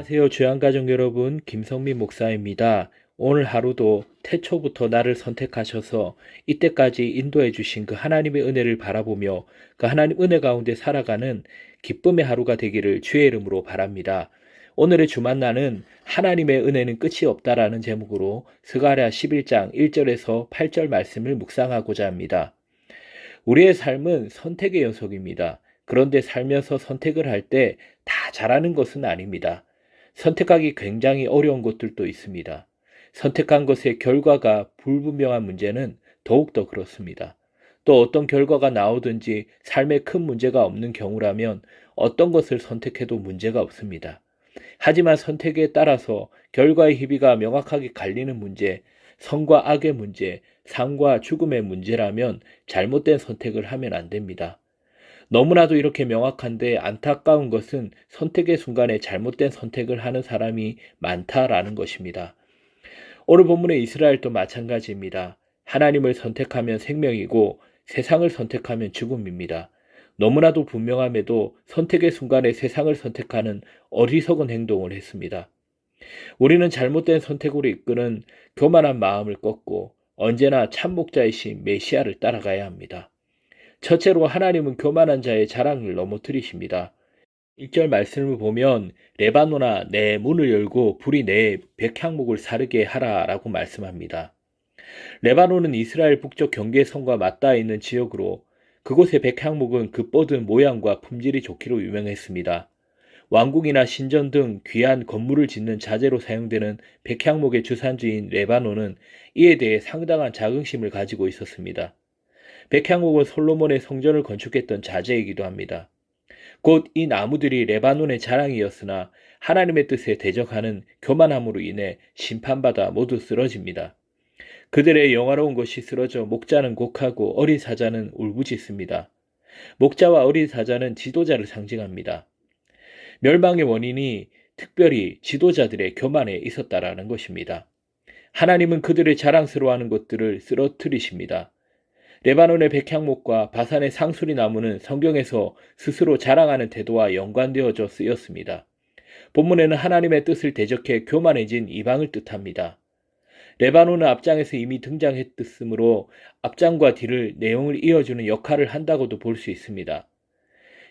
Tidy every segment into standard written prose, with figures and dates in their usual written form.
안녕하세요. 주양가족 여러분, 김성민 목사입니다. 오늘 하루도 태초부터 나를 선택하셔서 이때까지 인도해 주신 그 하나님의 은혜를 바라보며 그 하나님 은혜 가운데 살아가는 기쁨의 하루가 되기를 주의 이름으로 바랍니다. 오늘의 주만나는 하나님의 은혜는 끝이 없다라는 제목으로 스가랴 11장 1절에서 8절 말씀을 묵상하고자 합니다. 우리의 삶은 선택의 연속입니다. 그런데 살면서 선택을 할 때 다 잘하는 것은 아닙니다. 선택하기 굉장히 어려운 것들도 있습니다. 선택한 것의 결과가 불분명한 문제는 더욱더 그렇습니다. 또 어떤 결과가 나오든지 삶에 큰 문제가 없는 경우라면 어떤 것을 선택해도 문제가 없습니다. 하지만 선택에 따라서 결과의 희비가 명확하게 갈리는 문제, 선과 악의 문제, 삶과 죽음의 문제라면 잘못된 선택을 하면 안 됩니다. 너무나도 이렇게 명확한데 안타까운 것은 선택의 순간에 잘못된 선택을 하는 사람이 많다라는 것입니다. 오늘 본문의 이스라엘도 마찬가지입니다. 하나님을 선택하면 생명이고 세상을 선택하면 죽음입니다. 너무나도 분명함에도 선택의 순간에 세상을 선택하는 어리석은 행동을 했습니다. 우리는 잘못된 선택으로 이끄는 교만한 마음을 꺾고 언제나 참목자이신 메시아를 따라가야 합니다. 첫째로 하나님은 교만한 자의 자랑을 넘어뜨리십니다. 1절 말씀을 보면 레바노나 내 문을 열고 불이 내 백향목을 사르게 하라 라고 말씀합니다. 레바논은 이스라엘 북쪽 경계선과 맞닿아 있는 지역으로 그곳의 백향목은 그 뻗은 모양과 품질이 좋기로 유명했습니다. 왕궁이나 신전 등 귀한 건물을 짓는 자재로 사용되는 백향목의 주산지인 레바논은 이에 대해 상당한 자긍심을 가지고 있었습니다. 백향목은 솔로몬의 성전을 건축했던 자재이기도 합니다. 곧 이 나무들이 레바논의 자랑이었으나 하나님의 뜻에 대적하는 교만함으로 인해 심판받아 모두 쓰러집니다. 그들의 영화로운 것이 쓰러져 목자는 곡하고 어린 사자는 울부짖습니다. 목자와 어린 사자는 지도자를 상징합니다. 멸망의 원인이 특별히 지도자들의 교만에 있었다라는 것입니다. 하나님은 그들의 자랑스러워하는 것들을 쓰러뜨리십니다. 레바논의 백향목과 바산의 상수리 나무는 성경에서 스스로 자랑하는 태도와 연관되어져 쓰였습니다. 본문에는 하나님의 뜻을 대적해 교만해진 이방을 뜻합니다. 레바논은 앞장에서 이미 등장했으므로 앞장과 뒤를 내용을 이어주는 역할을 한다고도 볼 수 있습니다.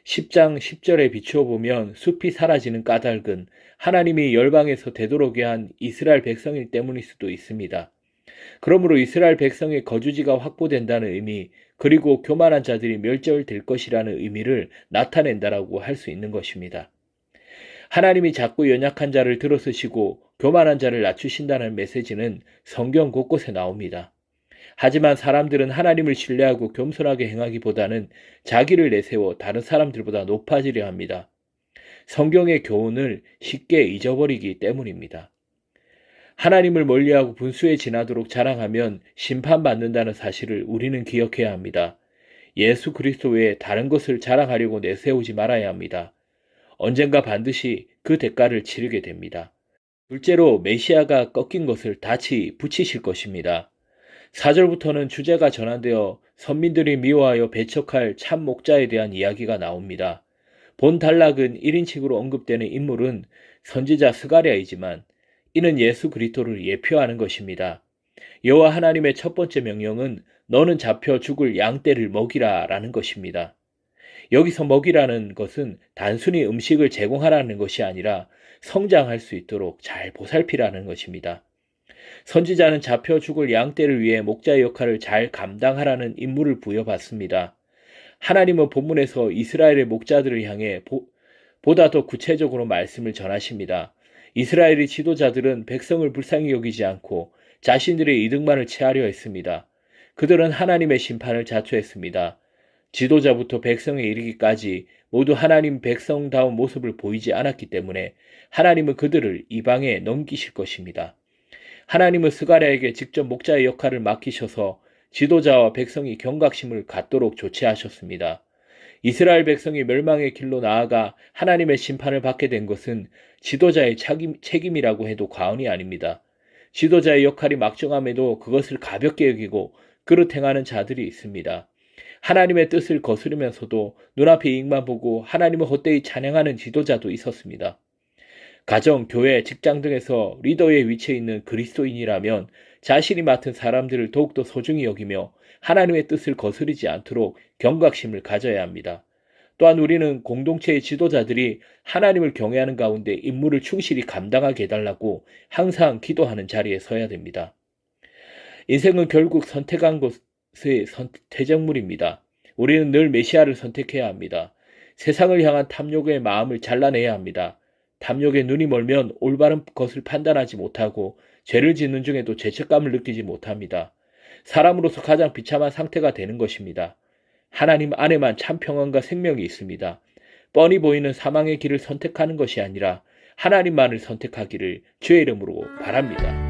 10장 10절에 비추어 보면 숲이 사라지는 까닭은 하나님이 열방에서 되도록게 한 이스라엘 백성일 때문일 수도 있습니다. 그러므로 이스라엘 백성의 거주지가 확보된다는 의미, 그리고 교만한 자들이 멸절될 것이라는 의미를 나타낸다라고 할 수 있는 것입니다. 하나님이 자꾸 연약한 자를 들어서시고 교만한 자를 낮추신다는 메시지는 성경 곳곳에 나옵니다. 하지만 사람들은 하나님을 신뢰하고 겸손하게 행하기보다는 자기를 내세워 다른 사람들보다 높아지려 합니다. 성경의 교훈을 쉽게 잊어버리기 때문입니다. 하나님을 멀리하고 분수에 지나도록 자랑하면 심판받는다는 사실을 우리는 기억해야 합니다. 예수 그리스도 외에 다른 것을 자랑하려고 내세우지 말아야 합니다. 언젠가 반드시 그 대가를 치르게 됩니다. 둘째로 메시아가 꺾인 것을 다시 붙이실 것입니다. 4절부터는 주제가 전환되어 선민들이 미워하여 배척할 참 목자에 대한 이야기가 나옵니다. 본 단락은 1인칭으로 언급되는 인물은 선지자 스가랴이지만 이는 예수 그리스도를 예표하는 것입니다. 여호와 하나님의 첫 번째 명령은 너는 잡혀 죽을 양떼를 먹이라 라는 것입니다. 여기서 먹이라는 것은 단순히 음식을 제공하라는 것이 아니라 성장할 수 있도록 잘 보살피라는 것입니다. 선지자는 잡혀 죽을 양떼를 위해 목자의 역할을 잘 감당하라는 임무를 부여받습니다. 하나님은 본문에서 이스라엘의 목자들을 향해 보다 더 구체적으로 말씀을 전하십니다. 이스라엘의 지도자들은 백성을 불쌍히 여기지 않고 자신들의 이득만을 취하려 했습니다. 그들은 하나님의 심판을 자초했습니다. 지도자부터 백성에 이르기까지 모두 하나님 백성다운 모습을 보이지 않았기 때문에 하나님은 그들을 이방에 넘기실 것입니다. 하나님은 스가랴에게 직접 목자의 역할을 맡기셔서 지도자와 백성이 경각심을 갖도록 조치하셨습니다. 이스라엘 백성이 멸망의 길로 나아가 하나님의 심판을 받게 된 것은 지도자의 책임이라고 해도 과언이 아닙니다. 지도자의 역할이 막중함에도 그것을 가볍게 여기고 그릇 행하는 자들이 있습니다. 하나님의 뜻을 거스르면서도 눈앞의 이익만 보고 하나님을 헛되이 찬양하는 지도자도 있었습니다. 가정, 교회, 직장 등에서 리더의 위치에 있는 그리스도인이라면 자신이 맡은 사람들을 더욱더 소중히 여기며 하나님의 뜻을 거스르지 않도록 경각심을 가져야 합니다. 또한 우리는 공동체의 지도자들이 하나님을 경외하는 가운데 임무를 충실히 감당하게 해달라고 항상 기도하는 자리에 서야 됩니다. 인생은 결국 선택한 것의 퇴적물입니다. 우리는 늘 메시아를 선택해야 합니다. 세상을 향한 탐욕의 마음을 잘라내야 합니다. 탐욕에 눈이 멀면 올바른 것을 판단하지 못하고 죄를 짓는 중에도 죄책감을 느끼지 못합니다. 사람으로서 가장 비참한 상태가 되는 것입니다. 하나님 안에만 참 평안과 생명이 있습니다. 뻔히 보이는 사망의 길을 선택하는 것이 아니라 하나님만을 선택하기를 주의 이름으로 바랍니다.